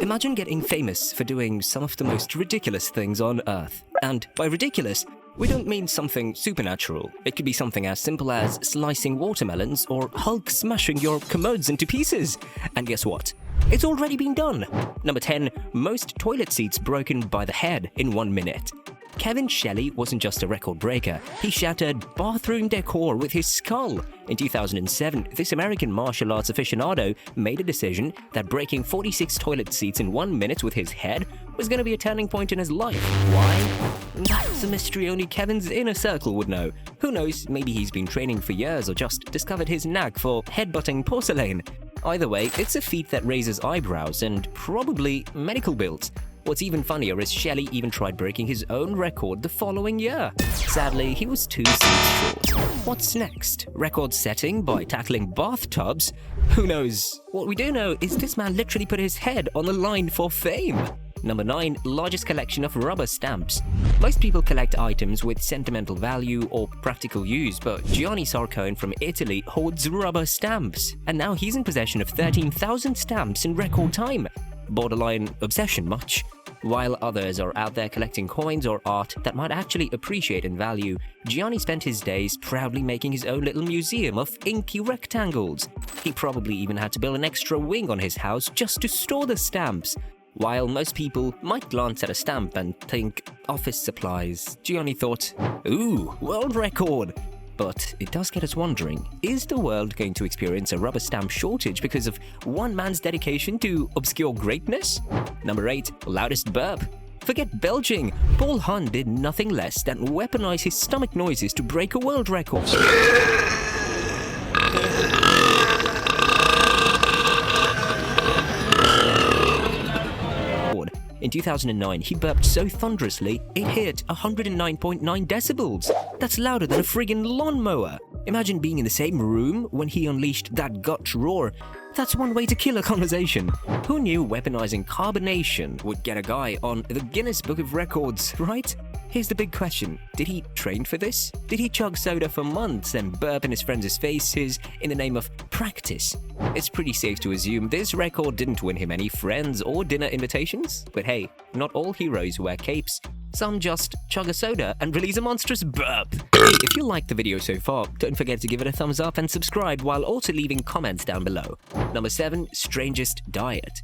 Imagine getting famous for doing some of the most ridiculous things on Earth. And by ridiculous, we don't mean something supernatural. It could be something as simple as slicing watermelons or Hulk smashing your commodes into pieces. And guess what? It's already been done. Number 10. Most toilet seats broken by the head in 1 minute. Kevin Shelley wasn't just a record breaker, he shattered bathroom decor with his skull. In 2007, this American martial arts aficionado made a decision that breaking 46 toilet seats in 1 minute with his head was going to be a turning point in his life. Why? That's a mystery only Kevin's inner circle would know. Who knows, maybe he's been training for years or just discovered his knack for headbutting porcelain. Either way, it's a feat that raises eyebrows and probably medical bills. What's even funnier is Shelley even tried breaking his own record the following year. Sadly, he was 2 seats short. What's next? Record setting by tackling bathtubs? Who knows? What we do know is this man literally put his head on the line for fame. Number 9. Largest collection of rubber stamps. Most people collect items with sentimental value or practical use, but Gianni Sarcone from Italy hoards rubber stamps. And now he's in possession of 13,000 stamps in record time. Borderline obsession much? While others are out there collecting coins or art that might actually appreciate in value, Gianni spent his days proudly making his own little museum of inky rectangles. He probably even had to build an extra wing on his house just to store the stamps. While most people might glance at a stamp and think office supplies, Gianni thought, ooh, world record! But it does get us wondering, is the world going to experience a rubber stamp shortage because of one man's dedication to obscure greatness? Number 8. Loudest burp. Forget belching. Paul Hunn did nothing less than weaponize his stomach noises to break a world record. In 2009, he burped so thunderously, it hit 109.9 decibels. That's louder than a friggin' lawnmower. Imagine being in the same room when he unleashed that gut roar. That's one way to kill a conversation. Who knew weaponizing carbonation would get a guy on the Guinness Book of Records, right? Here's the big question. Did he train for this? Did he chug soda for months and burp in his friends' faces in the name of practice? It's pretty safe to assume this record didn't win him any friends or dinner invitations. But hey, not all heroes wear capes. Some just chug a soda and release a monstrous burp. Hey, if you liked the video so far, don't forget to give it a thumbs up and subscribe while also leaving comments down below. Number 7. Strangest diet.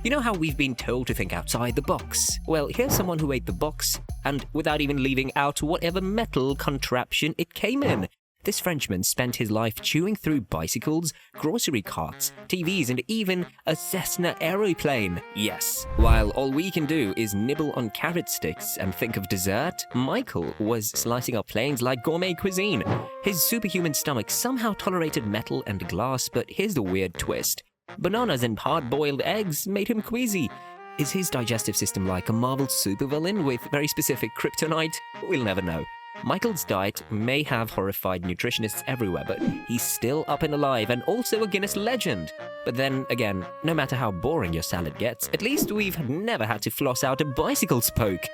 You know how we've been told to think outside the box? Well, here's someone who ate the box, and without even leaving out whatever metal contraption it came in. This Frenchman spent his life chewing through bicycles, grocery carts, TVs, and even a Cessna aeroplane. Yes. While all we can do is nibble on carrot sticks and think of dessert, Michael was slicing up planes like gourmet cuisine. His superhuman stomach somehow tolerated metal and glass, but here's the weird twist. Bananas and hard-boiled eggs made him queasy. Is his digestive system like a Marvel supervillain with very specific kryptonite? We'll never know. Michael's diet may have horrified nutritionists everywhere, but he's still up and alive and also a Guinness legend. But then again, no matter how boring your salad gets, at least we've never had to floss out a bicycle spoke.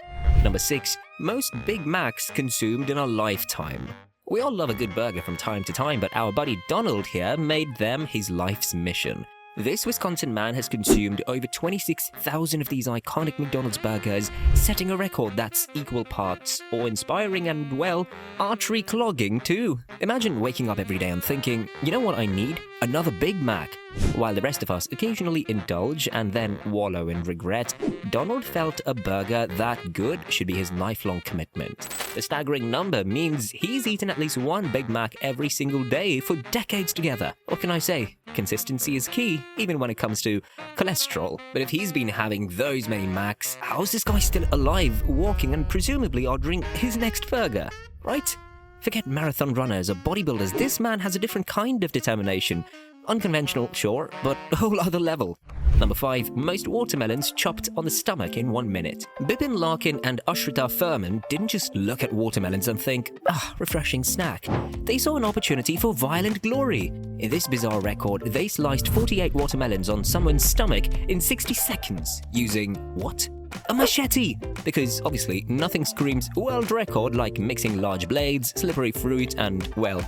Number 6. Most Big Macs consumed in a lifetime. We all love a good burger from time to time, but our buddy Donald here made them his life's mission. This Wisconsin man has consumed over 26,000 of these iconic McDonald's burgers, setting a record that's equal parts awe-inspiring and, well, artery-clogging too. Imagine waking up every day and thinking, you know what I need? Another Big Mac. While the rest of us occasionally indulge and then wallow in regret, Donald felt a burger that good should be his lifelong commitment. The staggering number means he's eaten at least one Big Mac every single day for decades together. What can I say? Consistency is key, even when it comes to cholesterol. But if he's been having those many Macs, how's this guy still alive, walking and presumably ordering his next burger? Right? Forget marathon runners or bodybuilders, this man has a different kind of determination. Unconventional, sure, but a whole other level. Number 5. Most watermelons chopped on the stomach in 1 minute. Bipin Larkin and Ashrita Furman didn't just look at watermelons and think, refreshing snack. They saw an opportunity for violent glory. In this bizarre record, they sliced 48 watermelons on someone's stomach in 60 seconds using what? A machete! Because obviously nothing screams world record like mixing large blades, slippery fruit, and, well,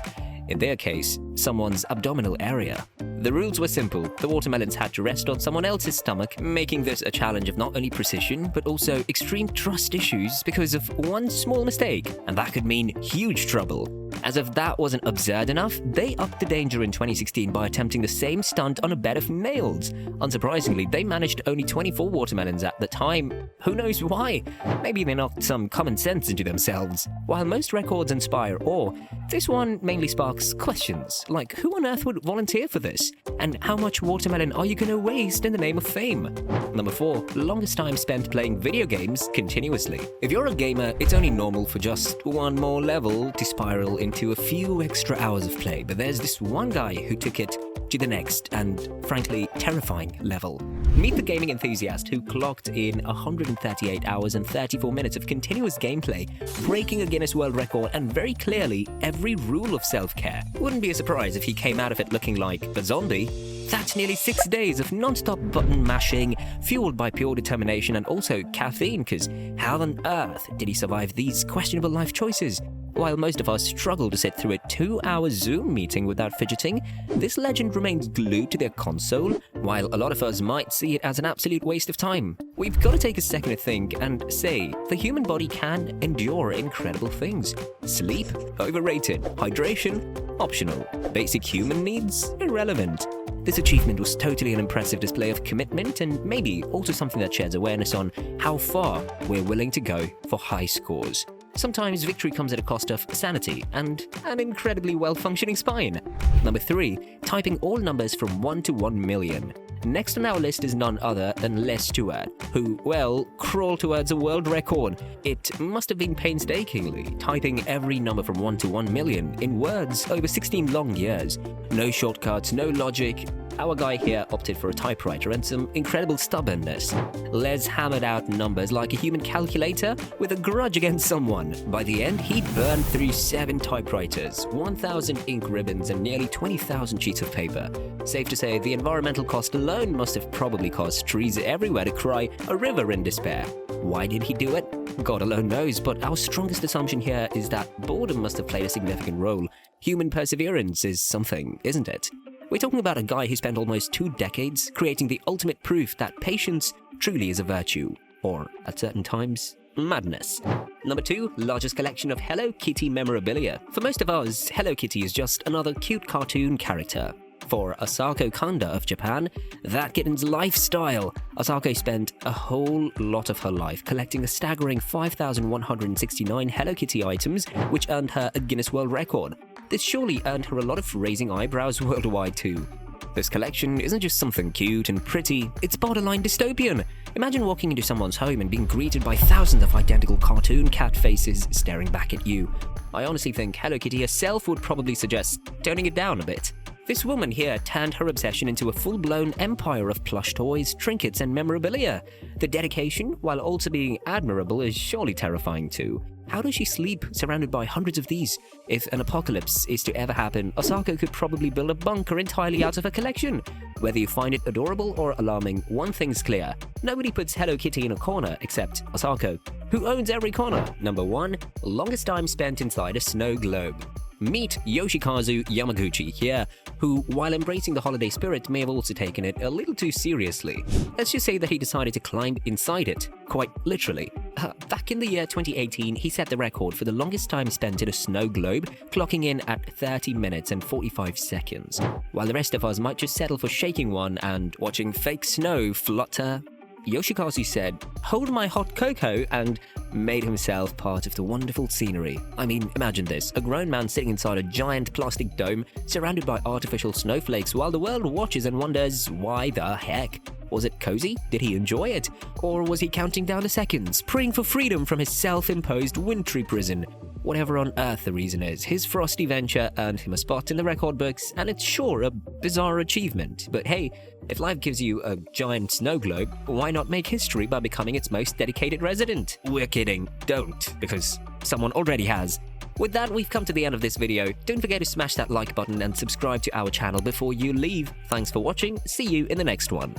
in their case, someone's abdominal area. The rules were simple. The watermelons had to rest on someone else's stomach, making this a challenge of not only precision, but also extreme trust issues because of one small mistake, and that could mean huge trouble. As if that wasn't absurd enough, they upped the danger in 2016 by attempting the same stunt on a bed of nails. Unsurprisingly, they managed only 24 watermelons at the time. Who knows why? Maybe they knocked some common sense into themselves. While most records inspire awe, this one mainly sparks questions, like who on earth would volunteer for this? And how much watermelon are you gonna waste in the name of fame? Number 4, longest time spent playing video games continuously. If you're a gamer, it's only normal for just one more level to spiral into a few extra hours of play, but there's this one guy who took it to the next and, frankly, terrifying level. Meet the gaming enthusiast who clocked in 138 hours and 34 minutes of continuous gameplay, breaking a Guinness World Record and very clearly every rule of self-care. Wouldn't be a surprise if he came out of it looking like a zombie. That's nearly 6 days of non-stop button mashing, fueled by pure determination and also caffeine, because how on earth did he survive these questionable life choices? While most of us struggle to sit through a 2-hour Zoom meeting without fidgeting, this legend remains glued to their console, while a lot of us might see it as an absolute waste of time. We've got to take a second to think and say, the human body can endure incredible things. Sleep? Overrated. Hydration? Optional. Basic human needs? Irrelevant. This achievement was totally an impressive display of commitment and maybe also something that sheds awareness on how far we're willing to go for high scores. Sometimes victory comes at a cost of sanity and an incredibly well-functioning spine. Number 3, typing all numbers from 1 to 1 million. Next on our list is none other than Les Stewart, who, well, crawled towards a world record. It must have been painstakingly, typing every number from 1 to 1 million in words over 16 long years. No shortcuts, no logic. Our guy here opted for a typewriter and some incredible stubbornness. Les hammered out numbers like a human calculator with a grudge against someone. By the end, he'd burned through 7 typewriters, 1,000 ink ribbons, and nearly 20,000 sheets of paper. Safe to say, the environmental cost alone must have probably caused trees everywhere to cry a river in despair. Why did he do it? God alone knows, but our strongest assumption here is that boredom must have played a significant role. Human perseverance is something, isn't it? We're talking about a guy who spent almost 2 decades creating the ultimate proof that patience truly is a virtue, or, at certain times, madness. Number 2, largest collection of Hello Kitty memorabilia. For most of us, Hello Kitty is just another cute cartoon character. For Asako Kanda of Japan, that kitten's lifestyle. Asako spent a whole lot of her life collecting a staggering 5,169 Hello Kitty items, which earned her a Guinness World Record. This surely earned her a lot of raising eyebrows worldwide too. This collection isn't just something cute and pretty, it's borderline dystopian. Imagine walking into someone's home and being greeted by thousands of identical cartoon cat faces staring back at you. I honestly think Hello Kitty herself would probably suggest toning it down a bit. This woman here turned her obsession into a full-blown empire of plush toys, trinkets, and memorabilia. The dedication, while also being admirable, is surely terrifying too. How does she sleep surrounded by hundreds of these? If an apocalypse is to ever happen, Asako could probably build a bunker entirely out of her collection. Whether you find it adorable or alarming, one thing's clear. Nobody puts Hello Kitty in a corner except Asako, who owns every corner. Number 1, longest time spent inside a snow globe. Meet Yoshikazu Yamaguchi here, who, while embracing the holiday spirit, may have also taken it a little too seriously. Let's just say that he decided to climb inside it, quite literally. Back in the year 2018, he set the record for the longest time spent in a snow globe, clocking in at 30 minutes and 45 seconds. While the rest of us might just settle for shaking one and watching fake snow flutter, Yoshikazu said, "Hold my hot cocoa," and made himself part of the wonderful scenery. I mean, imagine this, a grown man sitting inside a giant plastic dome, surrounded by artificial snowflakes, while the world watches and wonders, why the heck? Was it cozy? Did he enjoy it? Or was he counting down the seconds, praying for freedom from his self-imposed wintry prison? Whatever on earth the reason is, his frosty venture earned him a spot in the record books, and it's sure a bizarre achievement. But hey, if life gives you a giant snow globe, why not make history by becoming its most dedicated resident? We're kidding. Don't, because someone already has. With that, we've come to the end of this video. Don't forget to smash that like button and subscribe to our channel before you leave. Thanks for watching. See you in the next one.